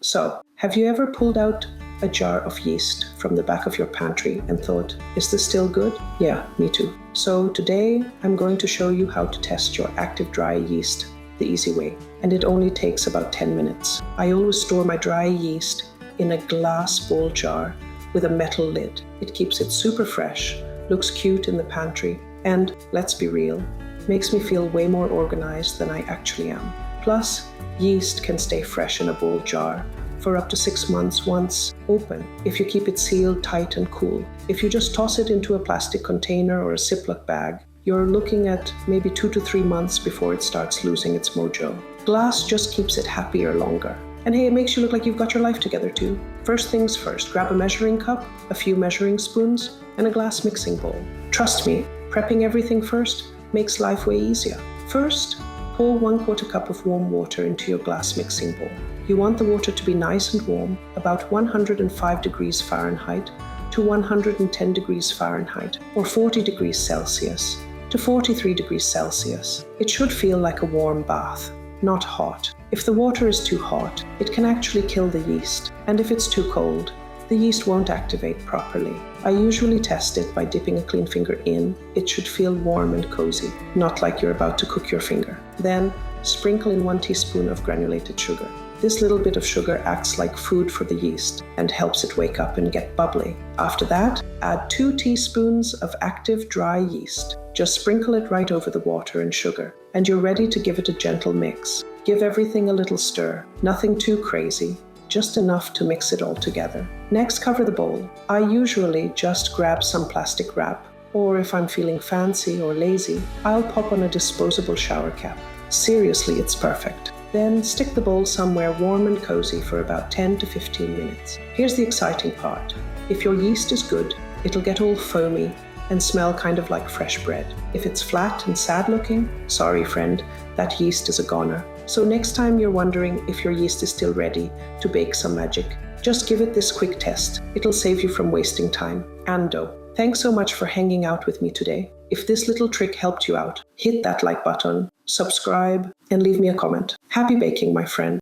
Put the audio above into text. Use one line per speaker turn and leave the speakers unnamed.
So, have you ever pulled out a jar of yeast from the back of your pantry and thought, is this still good? Yeah, me too. So today I'm going to show you how to test your active dry yeast the easy way, and it only takes about 10 minutes. I always store my dry yeast in a glass bowl jar with a metal lid. It keeps it super fresh, looks cute in the pantry, and let's be real, makes me feel way more organized than I actually am. Plus, yeast can stay fresh in a bowl jar for up to 6 months once open if you keep it sealed tight and cool. If you just toss it into a plastic container or a Ziploc bag, you're looking at maybe 2 to 3 months before it starts losing its mojo. Glass just keeps it happier longer. And hey, it makes you look like you've got your life together too. First things first, grab a measuring cup, a few measuring spoons, and a glass mixing bowl. Trust me, prepping everything first makes life way easier. First, pour 1/4 cup of warm water into your glass mixing bowl. You want the water to be nice and warm, about 105 degrees Fahrenheit to 110 degrees Fahrenheit, or 40 degrees Celsius to 43 degrees Celsius. It should feel like a warm bath, not hot. If the water is too hot, it can actually kill the yeast, and if it's too cold, the yeast won't activate properly. I usually test it by dipping a clean finger in. It should feel warm and cozy, not like you're about to cook your finger. Then, sprinkle in 1 teaspoon of granulated sugar. This little bit of sugar acts like food for the yeast and helps it wake up and get bubbly. After that, add 2 teaspoons of active dry yeast. Just sprinkle it right over the water and sugar, and you're ready to give it a gentle mix. Give everything a little stir, nothing too crazy, just enough to mix it all together. Next, cover the bowl. I usually just grab some plastic wrap, or if I'm feeling fancy or lazy, I'll pop on a disposable shower cap. Seriously, it's perfect. Then stick the bowl somewhere warm and cozy for about 10 to 15 minutes. Here's the exciting part. If your yeast is good, it'll get all foamy and smell kind of like fresh bread. If it's flat and sad looking, sorry friend, that yeast is a goner. So next time you're wondering if your yeast is still ready to bake some magic, just give it this quick test. It'll save you from wasting time and dough. Thanks so much for hanging out with me today. If this little trick helped you out, hit that like button, subscribe, and leave me a comment. Happy baking, my friend.